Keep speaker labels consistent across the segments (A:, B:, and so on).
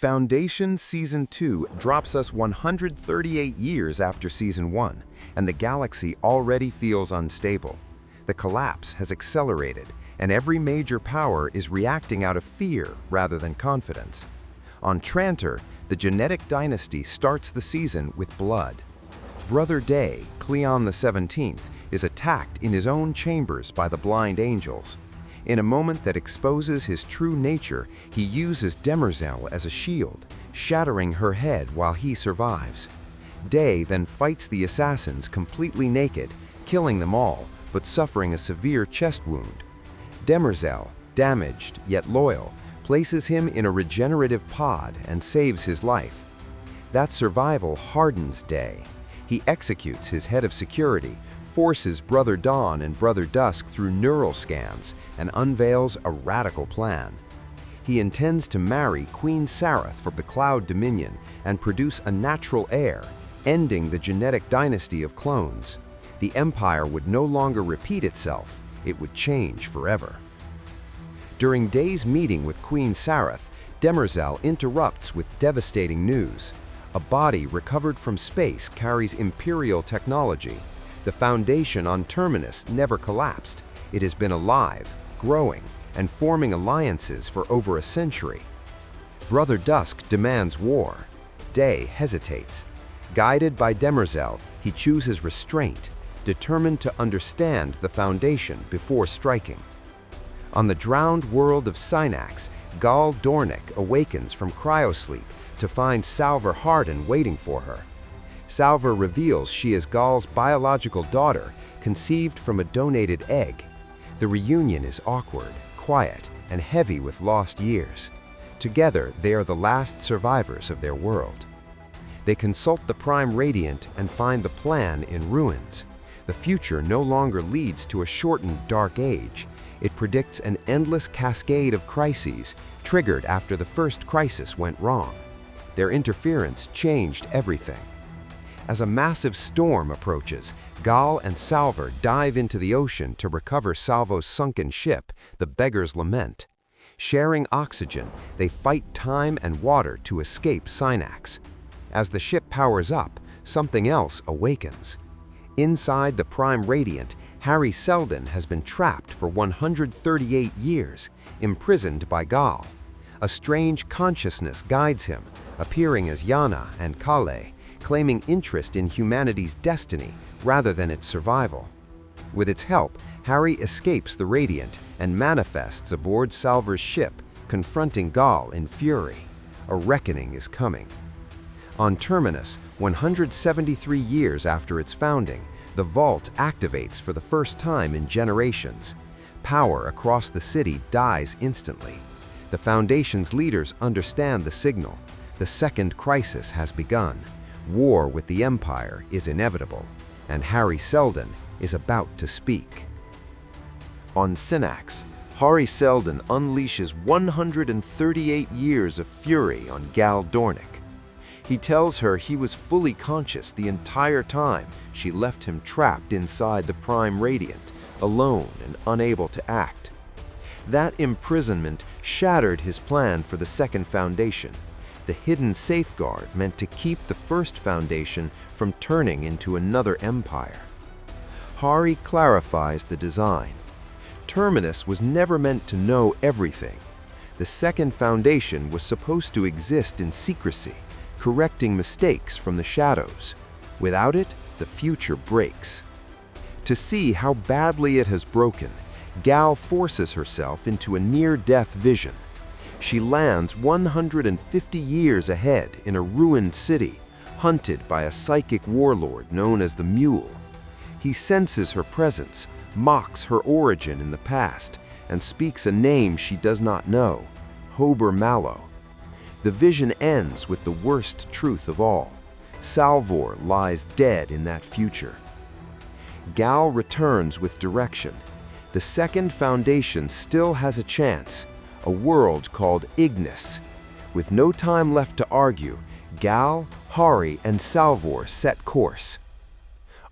A: Foundation Season 2 drops us 138 years after Season 1, and the galaxy already feels unstable. The collapse has accelerated, and every major power is reacting out of fear rather than confidence. On Trantor, the Genetic Dynasty starts the season with blood. Brother Day, Cleon the 17th, is attacked in his own chambers by the blind angels. In a moment that exposes his true nature, he uses Demerzel as a shield, shattering her head while he survives. Day then fights the assassins completely naked, killing them all, but suffering a severe chest wound. Demerzel, damaged yet loyal, places him in a regenerative pod and saves his life. That survival hardens Day. He executes his head of security, forces Brother Dawn and Brother Dusk through neural scans, and unveils a radical plan. He intends to marry Queen Sareth from the Cloud Dominion and produce a natural heir, ending the genetic dynasty of clones. The Empire would no longer repeat itself, it would change forever. During Day's meeting with Queen Sareth, Demerzel interrupts with devastating news. A body recovered from space carries Imperial technology. The Foundation on Terminus never collapsed. It has been alive, growing, and forming alliances for over a century. Brother Dusk demands war. Day hesitates. Guided by Demerzel, he chooses restraint, determined to understand the Foundation before striking. On the drowned world of Synax, Gal Dornick awakens from cryosleep to find Salvor Hardin waiting for her. Salvor reveals she is Gal's biological daughter, conceived from a donated egg. The reunion is awkward, quiet, and heavy with lost years. Together, they are the last survivors of their world. They consult the Prime Radiant and find the plan in ruins. The future no longer leads to a shortened dark age. It predicts an endless cascade of crises, triggered after the first crisis went wrong. Their interference changed everything. As a massive storm approaches, Gal and Salvor dive into the ocean to recover Salvo's sunken ship, the Beggar's Lament. Sharing oxygen, they fight time and water to escape Synax. As the ship powers up, something else awakens. Inside the Prime Radiant, Hari Seldon has been trapped for 138 years, imprisoned by Gal. A strange consciousness guides him, appearing as Yana and Kale, claiming interest in humanity's destiny rather than its survival. With its help, Hari escapes the Radiant and manifests aboard Salvor's ship, confronting Gal in fury. A reckoning is coming. On Terminus, 173 years after its founding, the Vault activates for the first time in generations. Power across the city dies instantly. The Foundation's leaders understand the signal. The second crisis has begun. War with the Empire is inevitable, and Hari Seldon is about to speak. On Synax, Hari Seldon unleashes 138 years of fury on Gal Dornick. He tells her he was fully conscious the entire time she left him trapped inside the Prime Radiant, alone and unable to act. That imprisonment shattered his plan for the Second Foundation, the hidden safeguard meant to keep the First Foundation from turning into another empire. Hari clarifies the design. Terminus was never meant to know everything. The Second Foundation was supposed to exist in secrecy, correcting mistakes from the shadows. Without it, the future breaks. To see how badly it has broken, Gal forces herself into a near-death vision. She lands 150 years ahead in a ruined city, hunted by a psychic warlord known as the Mule. He senses her presence, mocks her origin in the past, and speaks a name she does not know, Hober Mallow. The vision ends with the worst truth of all. Salvor lies dead in that future. Gal returns with direction. The Second Foundation still has a chance. A world called Ignis. With no time left to argue, Gal, Hari, and Salvor set course.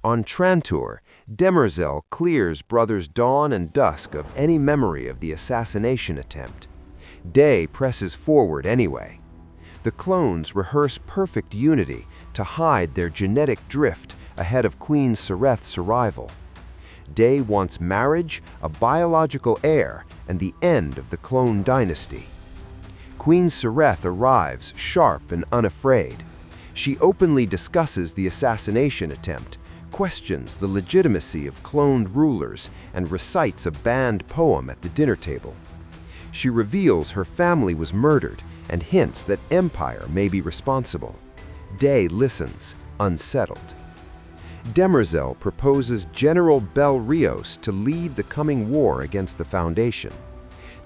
A: On Trantor, Demerzel clears brothers Dawn and Dusk of any memory of the assassination attempt. Day presses forward anyway. The clones rehearse perfect unity to hide their genetic drift ahead of Queen Sareth's arrival. Day wants marriage, a biological heir, and the end of the clone dynasty. Queen Sareth arrives, sharp and unafraid. She openly discusses the assassination attempt, questions the legitimacy of cloned rulers, and recites a banned poem at the dinner table. She reveals her family was murdered and hints that Empire may be responsible. Day listens, unsettled. Demerzel proposes General Bel Rios to lead the coming war against the Foundation.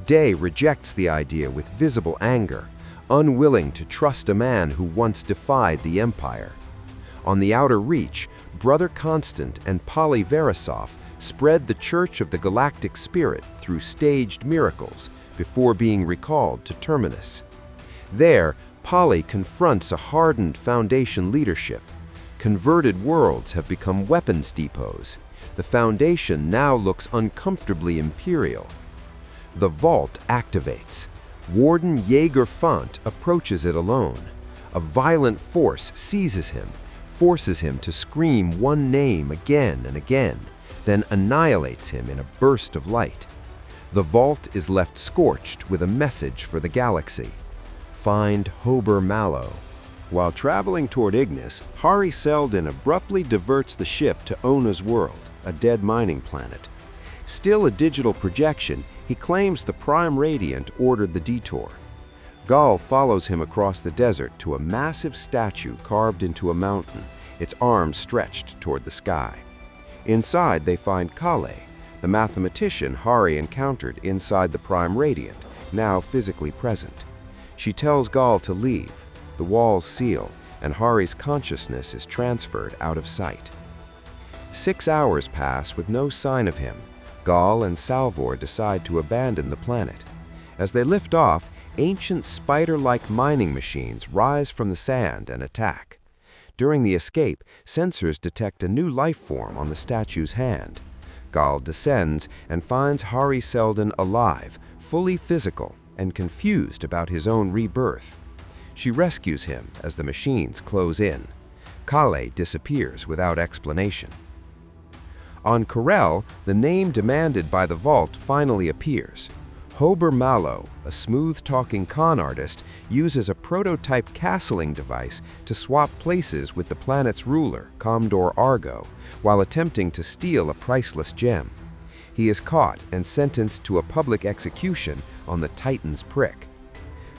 A: Day rejects the idea with visible anger, unwilling to trust a man who once defied the Empire. On the outer reach, Brother Constant and Polly Verisov spread the Church of the Galactic Spirit through staged miracles before being recalled to Terminus. There, Polly confronts a hardened Foundation leadership. Converted worlds have become weapons depots. The Foundation now looks uncomfortably imperial. The vault activates. Warden Jaeger Font approaches it alone. A violent force seizes him, forces him to scream one name again and again, then annihilates him in a burst of light. The vault is left scorched with a message for the galaxy. Find Hober Mallow. While traveling toward Ignis, Hari Seldon abruptly diverts the ship to Ona's world, a dead mining planet. Still a digital projection, he claims the Prime Radiant ordered the detour. Gall follows him across the desert to a massive statue carved into a mountain, its arms stretched toward the sky. Inside, they find Kale, the mathematician Hari encountered inside the Prime Radiant, now physically present. She tells Gall to leave. The walls seal, and Hari's consciousness is transferred out of sight. 6 hours pass with no sign of him. Gall and Salvor decide to abandon the planet. As they lift off, ancient spider-like mining machines rise from the sand and attack. During the escape, sensors detect a new life form on the statue's hand. Gall descends and finds Hari Seldon alive, fully physical, and confused about his own rebirth. She rescues him as the machines close in. Kale disappears without explanation. On Corel, the name demanded by the vault finally appears. Hober Mallow, a smooth-talking con artist, uses a prototype castling device to swap places with the planet's ruler, Commodore Argo, while attempting to steal a priceless gem. He is caught and sentenced to a public execution on the Titan's prick.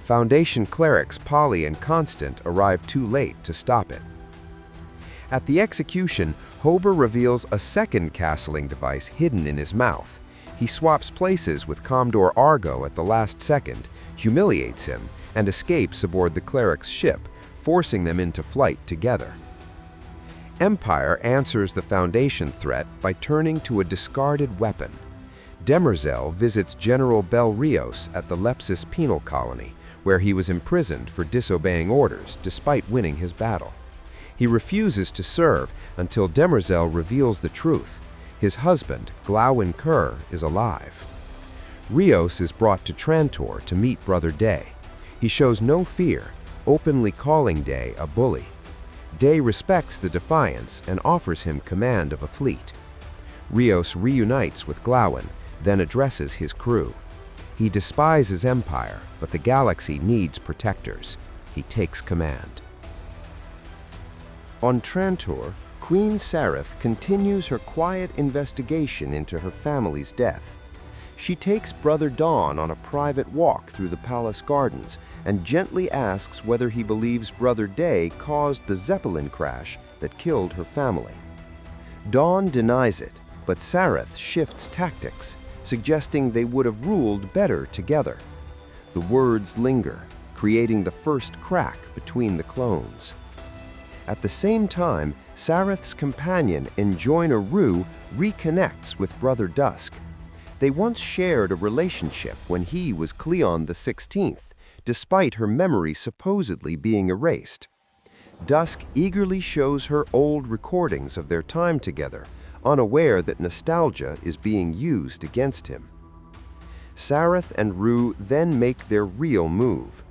A: Foundation clerics Polly and Constant arrive too late to stop it. At the execution, Hober reveals a second castling device hidden in his mouth. He swaps places with Commodore Argo at the last second, humiliates him, and escapes aboard the cleric's ship, forcing them into flight together. Empire answers the Foundation threat by turning to a discarded weapon. Demerzel visits General Bel Rios at the Lepsis penal colony, where he was imprisoned for disobeying orders despite winning his battle. He refuses to serve until Demerzel reveals the truth. His husband, Glawen Kerr, is alive. Rios is brought to Trantor to meet Brother Day. He shows no fear, openly calling Day a bully. Day respects the defiance and offers him command of a fleet. Rios reunites with Glawen, then addresses his crew. He despises Empire, but the galaxy needs protectors. He takes command. On Trantor, Queen Sareth continues her quiet investigation into her family's death. She takes Brother Dawn on a private walk through the palace gardens and gently asks whether he believes Brother Day caused the Zeppelin crash that killed her family. Dawn denies it, but Sareth shifts tactics, suggesting they would have ruled better together. The words linger, creating the first crack between the clones. At the same time, Sareth's companion, Enjoiner Rue, reconnects with Brother Dusk. They once shared a relationship when he was Cleon the 16th, despite her memory supposedly being erased. Dusk eagerly shows her old recordings of their time together, unaware that nostalgia is being used against him. Sareth and Rue then make their real move.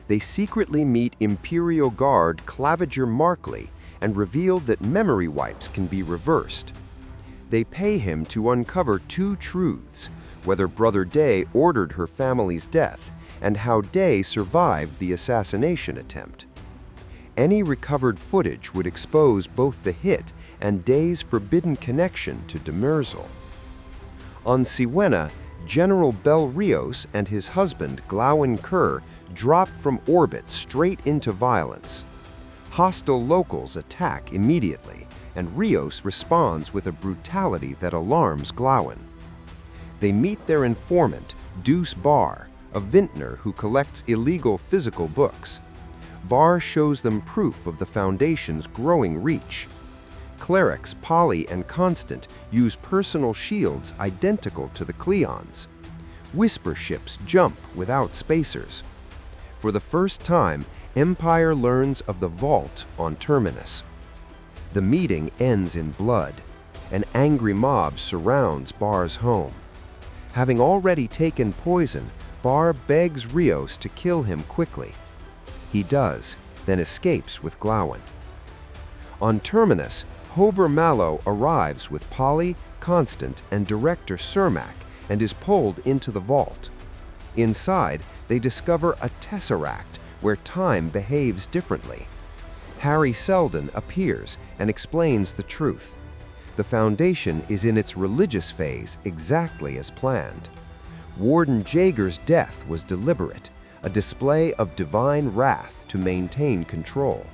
A: They secretly meet Imperial Guard Claviger Markley and reveal that memory wipes can be reversed. They pay him to uncover two truths: whether Brother Day ordered her family's death and how Day survived the assassination attempt. Any recovered footage would expose both the hit and Day's forbidden connection to Demerzel. On Siwenna, General Bel Rios and his husband Glawen Kerr drop from orbit straight into violence. Hostile locals attack immediately, and Rios responds with a brutality that alarms Glawen. They meet their informant, Deuce Barr, a vintner who collects illegal physical books. Barr shows them proof of the Foundation's growing reach. Clerics Polly and Constant use personal shields identical to the Cleons. Whisper ships jump without spacers. For the first time, Empire learns of the vault on Terminus. The meeting ends in blood. An angry mob surrounds Barr's home. Having already taken poison, Barr begs Rios to kill him quickly. He does, then escapes with Glawen. On Terminus, Hober Mallow arrives with Polly, Constant, and Director Cermak and is pulled into the vault. Inside, they discover a tesseract where time behaves differently. Hari Seldon appears and explains the truth. The Foundation is in its religious phase exactly as planned. Warden Jaeger's death was deliberate, a display of divine wrath to maintain control.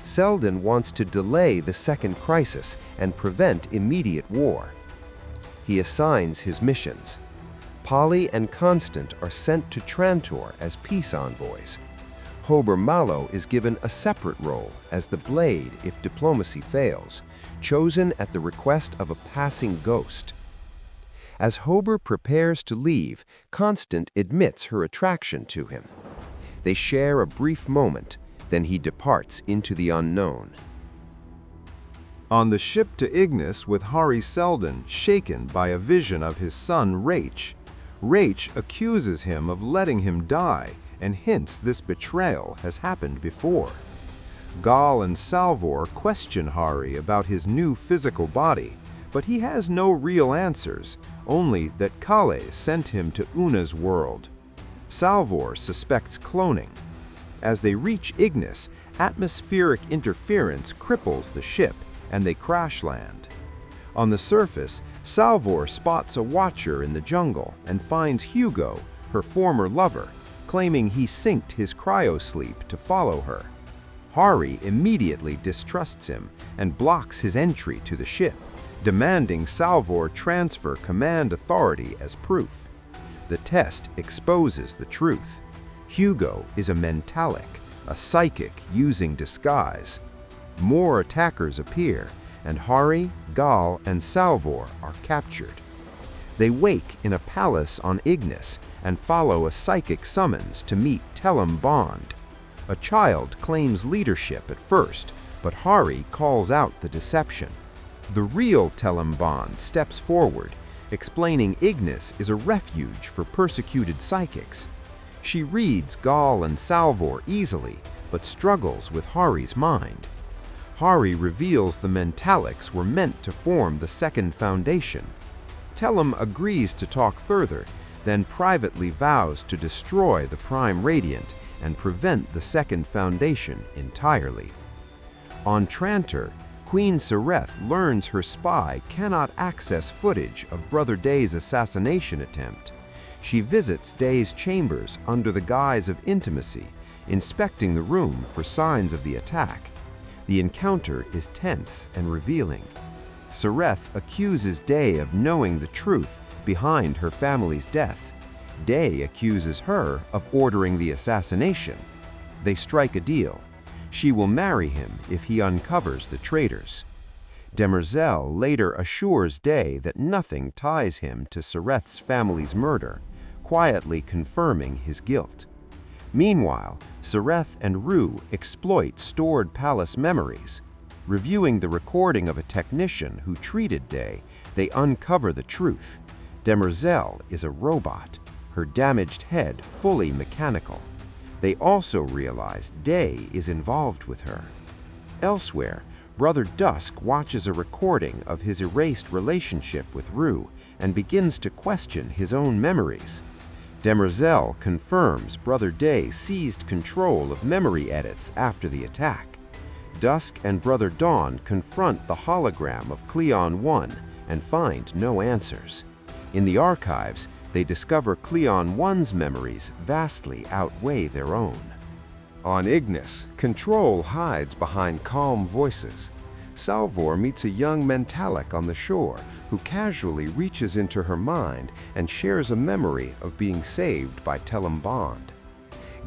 A: Seldon wants to delay the second crisis and prevent immediate war. He assigns his missions. Polly and Constant are sent to Trantor as peace envoys. Hober Mallow is given a separate role as the Blade if diplomacy fails, chosen at the request of a passing ghost. As Hober prepares to leave, Constant admits her attraction to him. They share a brief moment, then he departs into the unknown.
B: On the ship to Ignis with Hari Seldon shaken by a vision of his son Raich, Raich accuses him of letting him die and hints this betrayal has happened before. Gal and Salvor question Hari about his new physical body, but he has no real answers, only that Kale sent him to Una's world. Salvor suspects cloning. As they reach Ignis, atmospheric interference cripples the ship, and they crash land. On the surface, Salvor spots a watcher in the jungle and finds Hugo, her former lover, claiming he synced his cryosleep to follow her. Hari immediately distrusts him and blocks his entry to the ship, demanding Salvor transfer command authority as proof. The test exposes the truth. Hugo is a mentalic, a psychic using disguise. More attackers appear, and Hari, Gal, and Salvor are captured. They wake in a palace on Ignis and follow a psychic summons to meet Telem Bond. A child claims leadership at first, but Hari calls out the deception. The real Telem Bond steps forward, explaining Ignis is a refuge for persecuted psychics. She reads Gal and Salvor easily, but struggles with Hari's mind. Hari reveals the Mentalics were meant to form the second Foundation. Telem agrees to talk further, then privately vows to destroy the Prime Radiant and prevent the second Foundation entirely. On Trantor, Queen Sareth learns her spy cannot access footage of Brother Day's assassination attempt. She visits Day's chambers under the guise of intimacy, inspecting the room for signs of the attack. The encounter is tense and revealing. Sareth accuses Day of knowing the truth behind her family's death. Day accuses her of ordering the assassination. They strike a deal. She will marry him if he uncovers the traitors. Demerzel later assures Day that nothing ties him to Sareth's family's murder, quietly confirming his guilt. Meanwhile, Sareth and Rue exploit stored palace memories. Reviewing the recording of a technician who treated Day, they uncover the truth. Demerzel is a robot, her damaged head fully mechanical.
A: They also realize Day is involved with her. Elsewhere, Brother Dusk watches a recording of his erased relationship with Rue and begins to question his own memories. Demerzel confirms Brother Day seized control of memory edits after the attack. Dusk and Brother Dawn confront the hologram of Cleon 1 and find no answers. In the archives, they discover Cleon 1's memories vastly outweigh their own. On Ignis, Control hides behind calm voices. Salvor meets a young Mentalic on the shore who casually reaches into her mind and shares a memory of being saved by Tellum Bond.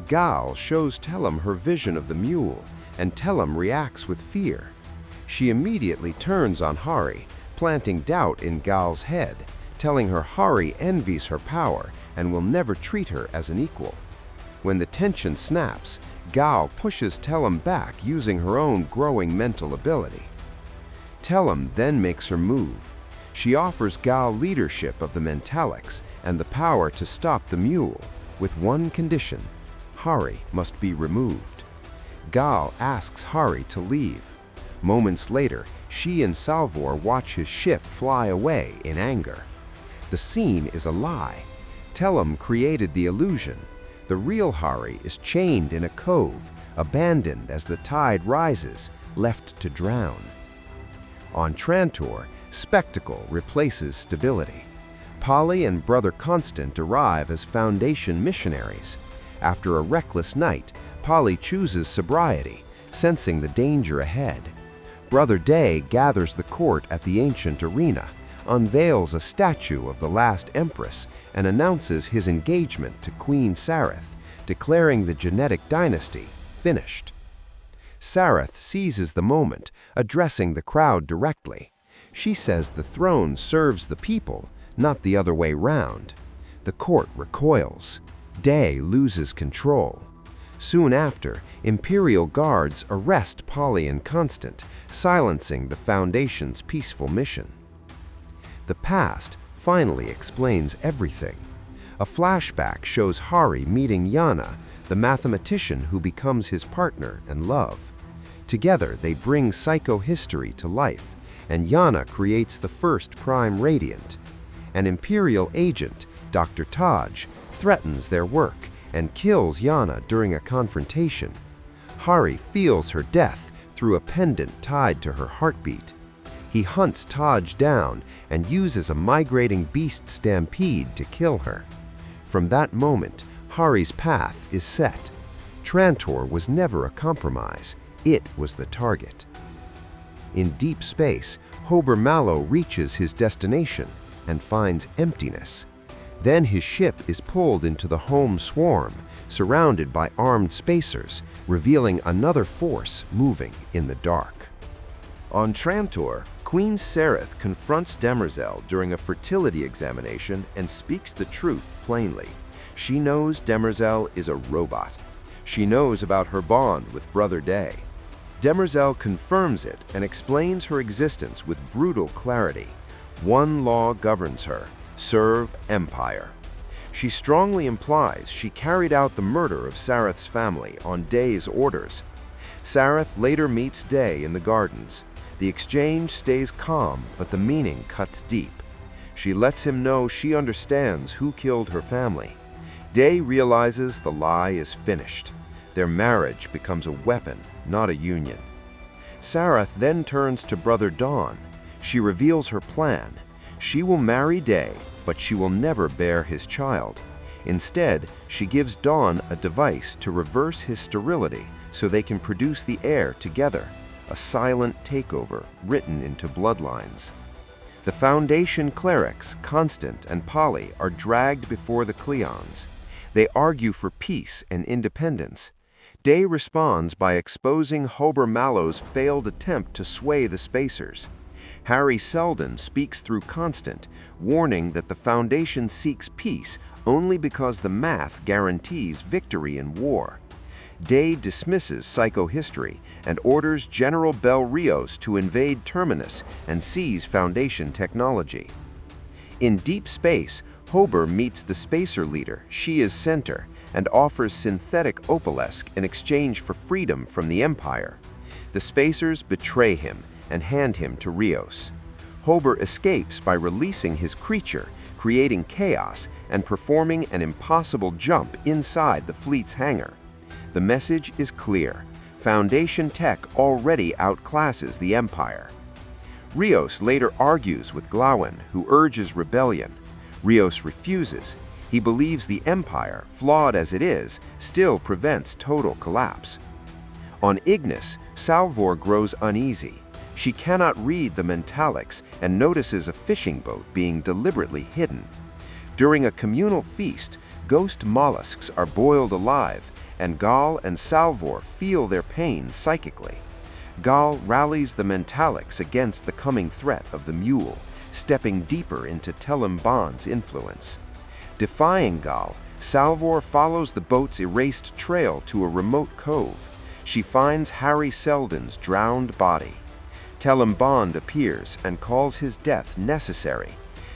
A: Gal shows Tellum her vision of the mule, and Tellum reacts with fear. She immediately turns on Hari, planting doubt in Gal's head, telling her Hari envies her power and will never treat her as an equal. When the tension snaps, Gal pushes Tellum back using her own growing mental ability. Tellum then makes her move. She offers Gal leadership of the Mentalics and the power to stop the mule, with one condition: Hari must be removed. Gal asks Hari to leave. Moments later, she and Salvor watch his ship fly away in anger. The scene is a lie. Tellum created the illusion. The real Hari is chained in a cove, abandoned as the tide rises, left to drown. On Trantor, spectacle replaces stability. Polly and Brother Constant arrive as Foundation missionaries. After a reckless night, Polly chooses sobriety, sensing the danger ahead. Brother Day gathers the court at the ancient arena, unveils a statue of the last empress, and announces his engagement to Queen Sareth, declaring the Genetic Dynasty finished. Sareth seizes the moment, addressing the crowd directly. She says the throne serves the people, not the other way round. The court recoils. Day loses control. Soon after, Imperial guards arrest Polly and Constant, silencing the Foundation's peaceful mission. The past finally explains everything. A flashback shows Hari meeting Yana, the mathematician who becomes his partner and love. Together, they bring psychohistory to life, and Yana creates the first Prime Radiant. An Imperial agent, Dr. Taj, threatens their work and kills Yana during a confrontation. Hari feels her death through a pendant tied to her heartbeat. He hunts Taj down and uses a migrating beast stampede to kill her. From that moment, Hari's path is set. Trantor was never a compromise. It was the target. In deep space, Hober Mallow reaches his destination and finds emptiness. Then his ship is pulled into the home swarm, surrounded by armed spacers, revealing another force moving in the dark. On Trantor, Queen Sareth confronts Demerzel during a fertility examination and speaks the truth plainly. She knows Demerzel is a robot. She knows about her bond with Brother Day. Demerzel confirms it and explains her existence with brutal clarity. One law governs her: serve Empire. She strongly implies she carried out the murder of Sareth's family on Day's orders. Sareth later meets Day in the gardens. The exchange stays calm, but the meaning cuts deep. She lets him know she understands who killed her family. Day realizes the lie is finished. Their marriage becomes a weapon, not a union. Sareth then turns to Brother Dawn. She reveals her plan. She will marry Day, but she will never bear his child. Instead, she gives Dawn a device to reverse his sterility so they can produce the heir together, a silent takeover written into bloodlines. The Foundation clerics, Constant and Polly, are dragged before the Cleons. They argue for peace and independence. Day responds by exposing Hober Mallow's failed attempt to sway the Spacers. Hari Seldon speaks through Constant, warning that the Foundation seeks peace only because the math guarantees victory in war. Day dismisses psychohistory and orders General Bel Rios to invade Terminus and seize Foundation technology. In deep space, Hober meets the Spacer leader, She is Center, and offers synthetic opalesque in exchange for freedom from the Empire. The Spacers betray him and hand him to Rios. Hober escapes by releasing his creature, creating chaos and performing an impossible jump inside the fleet's hangar. The message is clear. Foundation tech already outclasses the Empire. Rios later argues with Glawen, who urges rebellion. Rios refuses. He believes the Empire, flawed as it is, still prevents total collapse. On Ignis, Salvor grows uneasy. She cannot read the mentalics and notices a fishing boat being deliberately hidden. During a communal feast, ghost mollusks are boiled alive, and Gal and Salvor feel their pain psychically. Gal rallies the mentalics against the coming threat of the mule, stepping deeper into Telembond's influence. Defying Gal, Salvor follows the boat's erased trail to a remote cove. She finds Hari Seldon's drowned body. Telembond appears and calls his death necessary.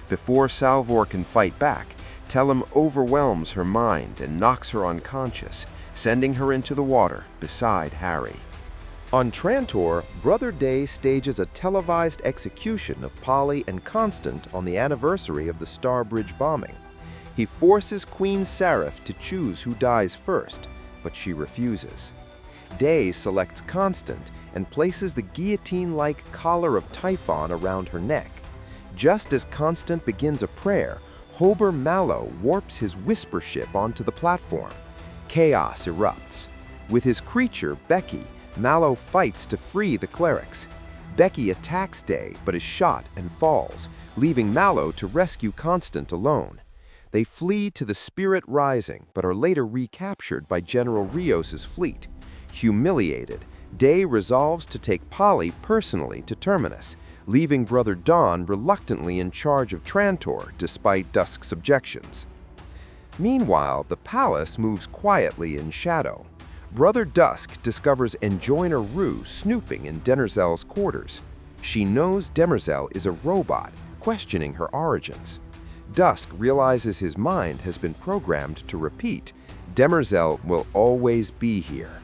A: Before Salvor can fight back, Telem overwhelms her mind and knocks her unconscious, sending her into the water beside Hari. On Trantor, Brother Day stages a televised execution of Polly and Constant on the anniversary of the Starbridge bombing. He forces Queen Sareth to choose who dies first, but she refuses. Day selects Constant and places the guillotine-like collar of Typhon around her neck. Just as Constant begins a prayer, Hober Mallow warps his whisper ship onto the platform. Chaos erupts. With his creature, Becky, Mallow fights to free the clerics. Becky attacks Day but is shot and falls, leaving Mallow to rescue Constant alone. They flee to the Spirit Rising but are later recaptured by General Rios's fleet. Humiliated, Day resolves to take Polly personally to Terminus, leaving Brother Dawn reluctantly in charge of Trantor despite Dusk's objections. Meanwhile, the palace moves quietly in shadow. Brother Dusk discovers Enjoiner Rue snooping in Demerzel's quarters. She knows Demerzel is a robot, questioning her origins. Dusk realizes his mind has been programmed to repeat, Demerzel will always be here.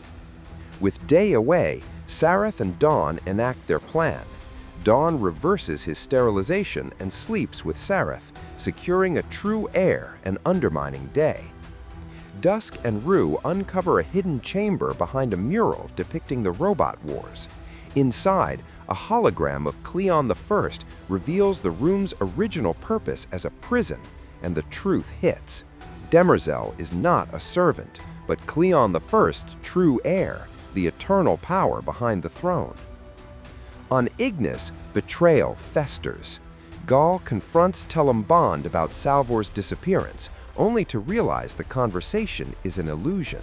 A: With Day away, Sareth and Dawn enact their plan. Dawn reverses his sterilization and sleeps with Sareth, securing a true heir and undermining Day. Dusk and Rue uncover a hidden chamber behind a mural depicting the Robot Wars. Inside, a hologram of Cleon I reveals the room's original purpose as a prison, and the truth hits. Demerzel is not a servant, but Cleon I's true heir, the eternal power behind the throne. On Ignis, betrayal festers. Gal confronts Telembond about Salvor's disappearance, only to realize the conversation is an illusion.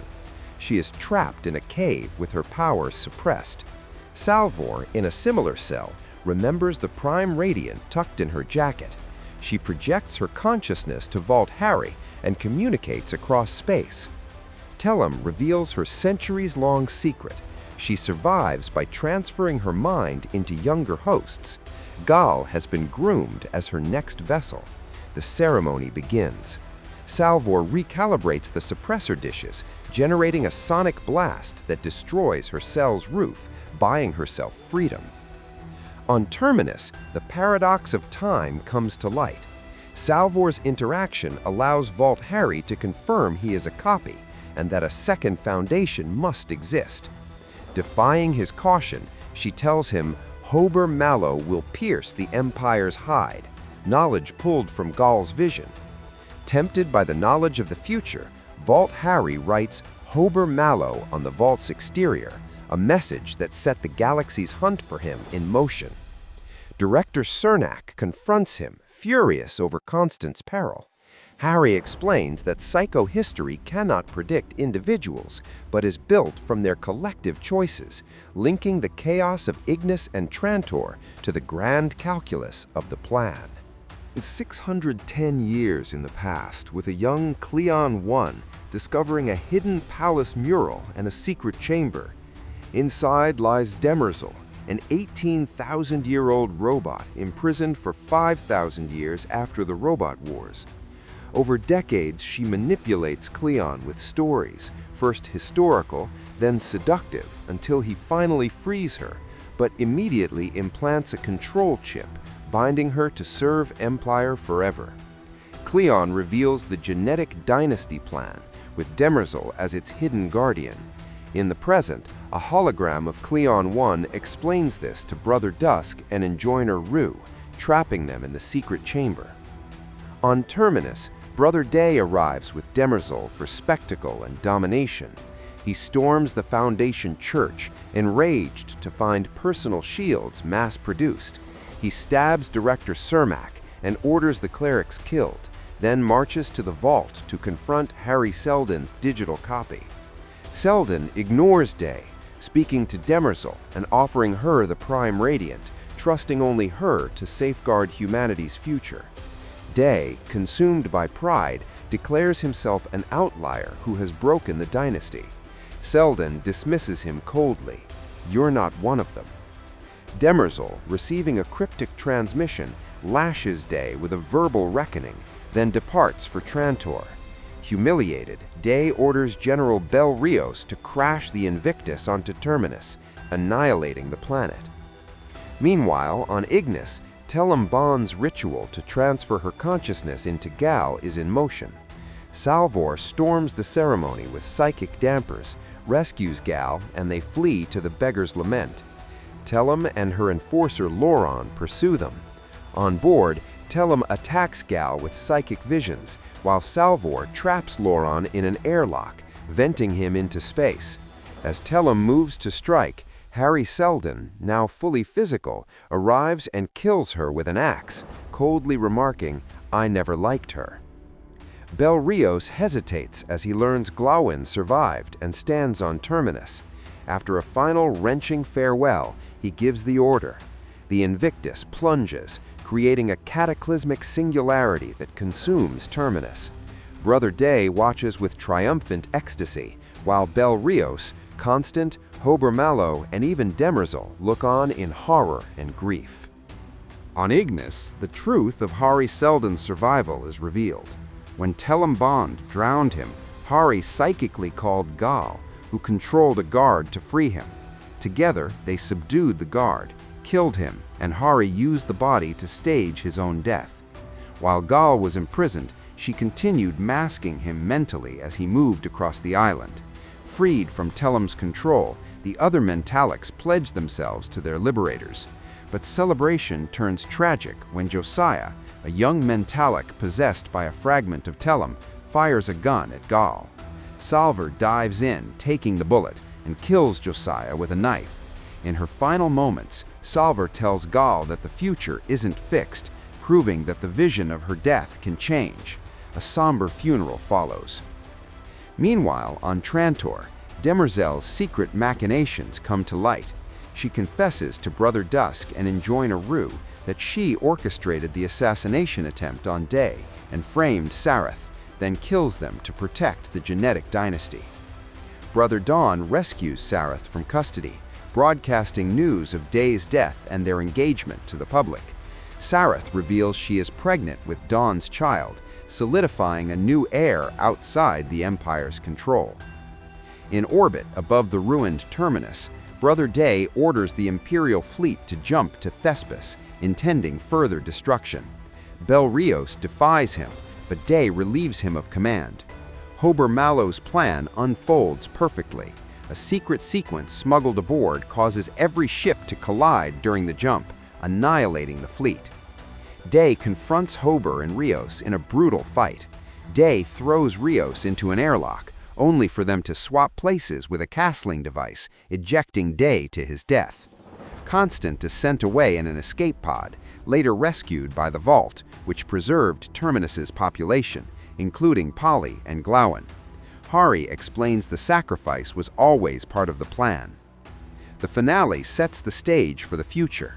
A: She is trapped in a cave with her powers suppressed. Salvor, in a similar cell, remembers the Prime Radiant tucked in her jacket. She projects her consciousness to Vault Hari and communicates across space. Telem reveals her centuries-long secret. She survives by transferring her mind into younger hosts. Gal has been groomed as her next vessel. The ceremony begins. Salvor recalibrates the suppressor dishes, generating a sonic blast that destroys her cell's roof, buying herself freedom. On Terminus, the paradox of time comes to light. Salvor's interaction allows Vault Hari to confirm he is a copy, and that a second foundation must exist. Defying his caution, she tells him Hober Mallow will pierce the Empire's hide, knowledge pulled from Gal's vision. Tempted by the knowledge of the future, Vault Hari writes Hober Mallow on the vault's exterior, a message that set the galaxy's hunt for him in motion. Director Cernak confronts him, furious over Constant's peril. Hari explains that psychohistory cannot predict individuals, but is built from their collective choices, linking the chaos of Ignis and Trantor to the grand calculus of the plan. 610 years in the past, with a young Cleon I discovering a hidden palace mural and a secret chamber. Inside lies Demerzel, an 18,000-year-old robot imprisoned for 5,000 years after the Robot Wars. Over decades, she manipulates Cleon with stories, first historical, then seductive, until he finally frees her, but immediately implants a control chip, binding her to serve Empire forever. Cleon reveals the Genetic Dynasty plan, with Demerzel as its hidden guardian. In the present, a hologram of Cleon I explains this to Brother Dusk and Enjoiner Rue, trapping them in the secret chamber. On Terminus, Brother Day arrives with Demerzel for spectacle and domination. He storms the Foundation Church, enraged to find personal shields mass-produced. He stabs Director Cermak and orders the clerics killed, then marches to the vault to confront Hari Seldon's digital copy. Seldon ignores Day, speaking to Demerzel and offering her the Prime Radiant, trusting only her to safeguard humanity's future. Day, consumed by pride, declares himself an outlier who has broken the dynasty. Seldon dismisses him coldly. "You're not one of them." Demerzel, receiving a cryptic transmission, lashes Day with a verbal reckoning, then departs for Trantor. Humiliated, Day orders General Bel Rios to crash the Invictus onto Terminus, annihilating the planet. Meanwhile, on Ignis, Telem Bond's ritual to transfer her consciousness into Gal is in motion. Salvor storms the ceremony with psychic dampers, rescues Gal, and they flee to the Beggar's Lament. Telem and her enforcer Loron pursue them. On board, Telem attacks Gal with psychic visions, while Salvor traps Loron in an airlock, venting him into space. As Telem moves to strike, Hari Seldon, now fully physical, arrives and kills her with an axe, coldly remarking, "I never liked her." Bel Rios hesitates as he learns Glawen survived and stands on Terminus. After a final wrenching farewell, he gives the order. The Invictus plunges, creating a cataclysmic singularity that consumes Terminus. Brother Day watches with triumphant ecstasy, while Bel Rios, Constant, Hober Mallow, and even Demerzel look on in horror and grief. On Ignis, the truth of Hari Seldon's survival is revealed. When Telem Bond drowned him, Hari psychically called Gal, who controlled a guard to free him. Together, they subdued the guard, killed him, and Hari used the body to stage his own death. While Gal was imprisoned, she continued masking him mentally as he moved across the island. Freed from Telem's control, the other Mentalics pledged themselves to their liberators. But celebration turns tragic when Josiah, a young Mentalic possessed by a fragment of Telem, fires a gun at Gal. Salvor dives in, taking the bullet, and kills Josiah with a knife. In her final moments, Salvor tells Gal that the future isn't fixed, proving that the vision of her death can change. A somber funeral follows. Meanwhile, on Trantor, Demerzel's secret machinations come to light. She confesses to Brother Dusk and Enjoiner Rue that she orchestrated the assassination attempt on Day and framed Sareth, then kills them to protect the Genetic Dynasty. Brother Dawn rescues Sareth from custody, broadcasting news of Day's death and their engagement to the public. Sareth reveals she is pregnant with Dawn's child, solidifying a new heir outside the Empire's control. In orbit above the ruined Terminus, Brother Day orders the Imperial fleet to jump to Thespis, intending further destruction. Bel Rios defies him, but Day relieves him of command. Hober Mallow's plan unfolds perfectly. A secret sequence smuggled aboard causes every ship to collide during the jump, annihilating the fleet. Day confronts Hober and Rios in a brutal fight. Day throws Rios into an airlock, only for them to swap places with a castling device, ejecting Day to his death. Constant is sent away in an escape pod, later rescued by the Vault, which preserved Terminus's population, including Polly and Glawen. Hari explains the sacrifice was always part of the plan. The finale sets the stage for the future.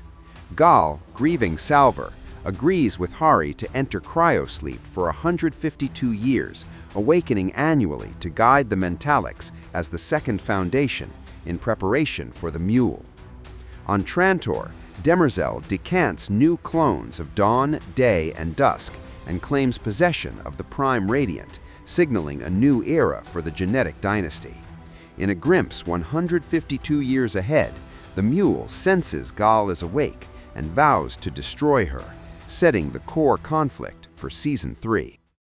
A: Gal, grieving Salvor, agrees with Hari to enter cryosleep for 152 years, awakening annually to guide the Mentalics as the Second Foundation in preparation for the Mule. On Trantor, Demerzel decants new clones of Dawn, Day, and Dusk
C: and claims possession of the Prime Radiant, signaling a new era for the Genetic Dynasty. In a glimpse 152 years ahead, the mule senses Gal is awake and vows to destroy her, setting the core conflict for Season 3.